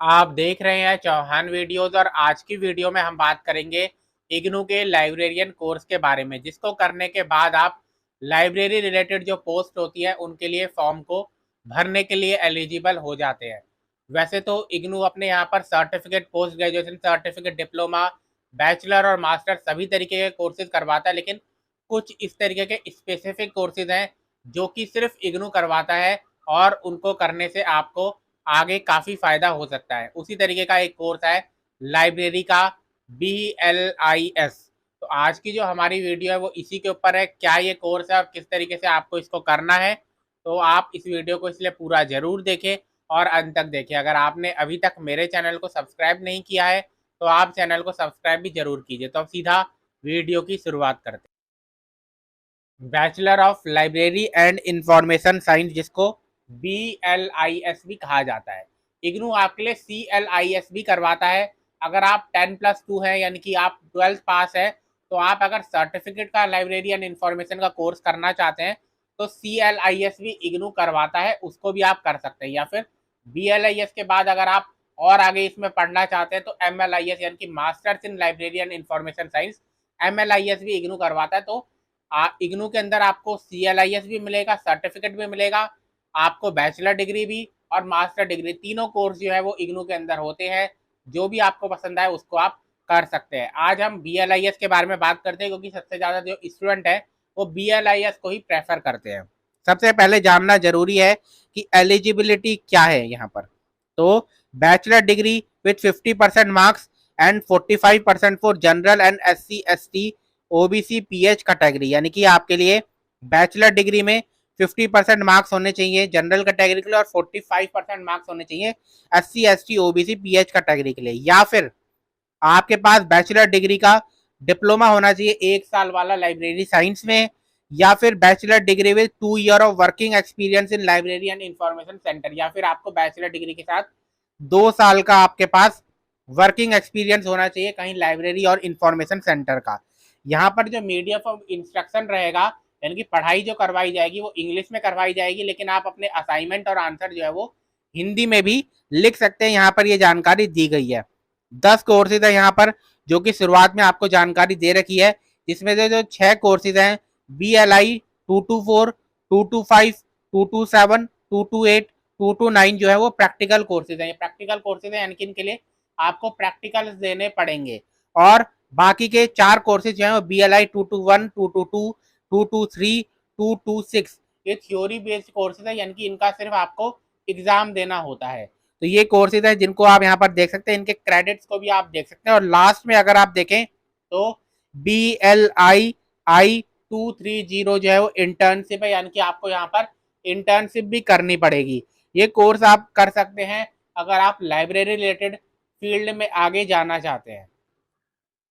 आप देख रहे हैं चौहान वीडियोस और आज की वीडियो में हम बात करेंगे इग्नू के लाइब्रेरियन कोर्स के बारे में, जिसको करने के बाद आप लाइब्रेरी रिलेटेड जो पोस्ट होती है उनके लिए फॉर्म को भरने के लिए एलिजिबल हो जाते हैं। वैसे तो इग्नू अपने यहाँ पर certificate, post graduation certificate, diploma, bachelor और मास्टर सभी तरीके के कोर्सेज करवाता है, लेकिन कुछ इस तरीके के स्पेसिफिक कोर्सेज हैं जो कि सिर्फ इग्नू करवाता है और उनको करने से आपको आगे काफ़ी फ़ायदा हो सकता है। उसी तरीके का एक कोर्स है लाइब्रेरी का, BLIS। तो आज की जो हमारी वीडियो है वो इसी के ऊपर है, क्या ये कोर्स है और किस तरीके से आपको इसको करना है। तो आप इस वीडियो को इसलिए पूरा ज़रूर देखें और अंत तक देखें। अगर आपने अभी तक मेरे चैनल को सब्सक्राइब नहीं किया है तो आप चैनल को सब्सक्राइब भी ज़रूर कीजिए। तो अब सीधा वीडियो की शुरुआत करते हैं। Bachelor of library and information science, जिसको BLIS भी कहा जाता है। इग्नू आपके लिए CLIS भी करवाता है। अगर आप 10+2 हैं, यानी कि आप 12th पास है, तो आप अगर सर्टिफिकेट का लाइब्रेरी एंड इंफॉर्मेशन का कोर्स करना चाहते हैं तो CLIS भी इग्नू करवाता है, उसको भी आप कर सकते हैं। या फिर BLIS के बाद अगर आप और आगे इसमें पढ़ना चाहते हैं तो MLIS यानी कि masters in library and information science, MLIS भी इग्नू करवाता है। तो इग्नू के अंदर आपको CLIS भी मिलेगा, सर्टिफिकेट भी मिलेगा, आपको बैचलर डिग्री भी और मास्टर डिग्री, तीनों कोर्स जो है वो इग्नू के अंदर होते हैं। जो भी आपको पसंद आए उसको आप कर सकते हैं। आज हम BLIS के बारे में बात करते हैं, क्योंकि सबसे ज़्यादा जो स्टूडेंट है वो BLIS को ही प्रेफर करते हैं। सबसे पहले जानना जरूरी है कि एलिजिबिलिटी क्या है यहाँ पर। तो bachelor degree with 50% marks and 45% for general and SC ST OBC PH category, यानी कि आपके लिए बैचलर डिग्री में 50% मार्क्स होने चाहिए जनरल कैटेगरी के लिए और 45% मार्क्स होने चाहिए SC ST OBC PH category के लिए। या फिर आपके पास बैचलर डिग्री का डिप्लोमा होना चाहिए 1 साल वाला लाइब्रेरी साइंस में, या फिर bachelor degree with 2 year of working experience in library and information centre, या फिर आपको बैचलर डिग्री के साथ 2 साल का आपके पास वर्किंग एक्सपीरियंस होना चाहिए कहीं लाइब्रेरी और इंफॉर्मेशन सेंटर का। यहाँ पर जो मीडियम ऑफ इंस्ट्रक्शन रहेगा, यानी कि पढ़ाई जो करवाई जाएगी वो इंग्लिश में करवाई जाएगी, लेकिन आप अपने असाइनमेंट और आंसर जो है वो हिंदी में भी लिख सकते हैं। यहाँ पर ये जानकारी दी गई है। 10 कोर्सेज है यहाँ पर, जो कि शुरुआत में आपको जानकारी दे रखी है, जिसमें से जो 6 कोर्सेज हैं BLI 224, 225, 227, 228, 229 जो है वो प्रैक्टिकल कोर्सेज हैं। ये प्रैक्टिकल कोर्सेज हैं, यानी कि इनके लिए आपको प्रैक्टिकल देने पड़ेंगे। और बाकी के 4 कोर्सेज जो है वो BLI 221, 222, 223, 226 ये थ्योरी बेस्ड कोर्सेज है, यानी कि इनका सिर्फ आपको एग्जाम देना होता है। तो ये कोर्सेज है जिनको आप यहाँ पर देख सकते हैं, इनके क्रेडिट्स को भी आप देख सकते हैं। और लास्ट में अगर आप देखें तो BLI 230 जो है वो इंटर्नशिप है, यानी कि आपको यहाँ पर इंटर्नशिप भी करनी पड़ेगी। ये कोर्स आप कर सकते हैं अगर आप लाइब्रेरी रिलेटेड फील्ड में आगे जाना चाहते हैं।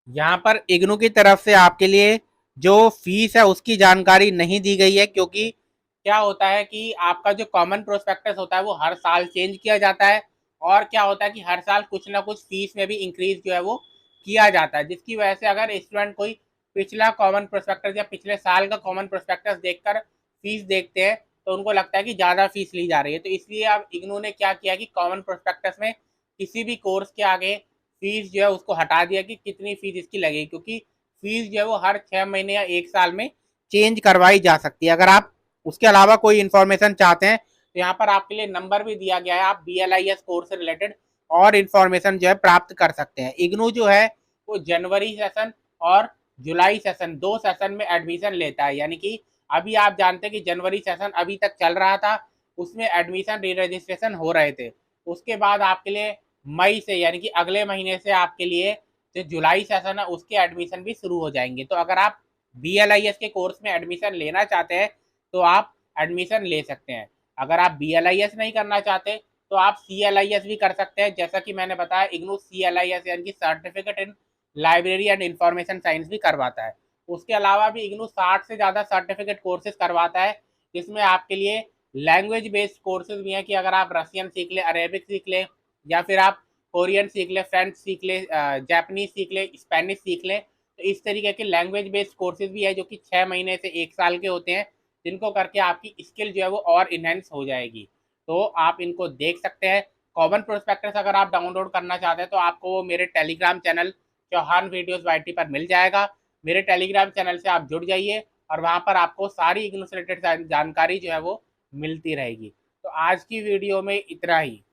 यहाँ पर इग्नू की तरफ से आपके लिए जो फीस है उसकी जानकारी नहीं दी गई है, क्योंकि क्या होता है कि आपका जो कॉमन प्रोस्पेक्टस होता है वो हर साल चेंज किया जाता है, और क्या होता है कि हर साल कुछ ना कुछ फीस में भी इंक्रीज जो है वो किया जाता है, जिसकी वजह से अगर स्टूडेंट कोई पिछला कॉमन प्रोस्पेक्टस या पिछले साल का कॉमन प्रोस्पेक्टस देखकर फीस देखते हैं तो उनको लगता है कि ज़्यादा फीस ली जा रही है। तो इसलिए अब इग्नू ने क्या किया कि कॉमन प्रोस्पेक्टस में किसी भी कोर्स के आगे फीस जो है उसको हटा दिया कि कितनी फीस इसकी लगेगी, क्योंकि फीस जो है वो हर 6 महीने या 1 साल में चेंज करवाई जा सकती है। अगर आप उसके अलावा कोई इन्फॉर्मेशन चाहते हैं तो यहाँ पर आपके लिए नंबर भी दिया गया है, आप BLIS कोर्स से रिलेटेड और इन्फॉर्मेशन जो है प्राप्त कर सकते हैं। इग्नू जो है वो जनवरी सेशन और जुलाई सेशन 2 सेशन में एडमिशन लेता है, यानी कि अभी आप जानते हैं कि जनवरी सेशन अभी तक चल रहा था, उसमें एडमिशन री रजिस्ट्रेशन हो रहे थे। उसके बाद आपके लिए मई से, यानी कि अगले महीने से आपके लिए जो जुलाई सेशन है उसके एडमिशन भी शुरू हो जाएंगे। तो अगर आप BLIS के कोर्स में एडमिशन लेना चाहते हैं तो आप एडमिशन ले सकते हैं। अगर आप BLIS नहीं करना चाहते तो आप CLIS भी कर सकते हैं। जैसा कि मैंने बताया, इग्नू CLIS यानी कि certificate in library and information science भी करवाता है। उसके अलावा भी इग्नू 60 से ज़्यादा सर्टिफिकेट कोर्सेज करवाता है, जिसमें आपके लिए लैंग्वेज बेस्ड कोर्सेज भी हैं कि अगर आप रशियन सीख लें, अरेबिक सीख लें, या फिर आप कोरियन सीख लें, फ्रेंच सीख लें, जापानीज सीख लें, स्पेनिश सीख लें। तो इस तरीके के लैंग्वेज बेस्ड कोर्सेज भी है जो कि 6 महीने से 1 साल के होते हैं, जिनको करके आपकी स्किल जो है वो और इन्हेंस हो जाएगी। तो आप इनको देख सकते हैं। कॉमन प्रोस्पेक्टस अगर आप डाउनलोड करना चाहते हैं तो आपको वो मेरे Telegram channel Chauhan videos YT पर मिल जाएगा। मेरे टेलीग्राम चैनल से आप जुड़ जाइए और वहाँ पर आपको सारी इग्नू से रिलेटेड जानकारी जो है वो मिलती रहेगी। तो आज की वीडियो में इतना ही।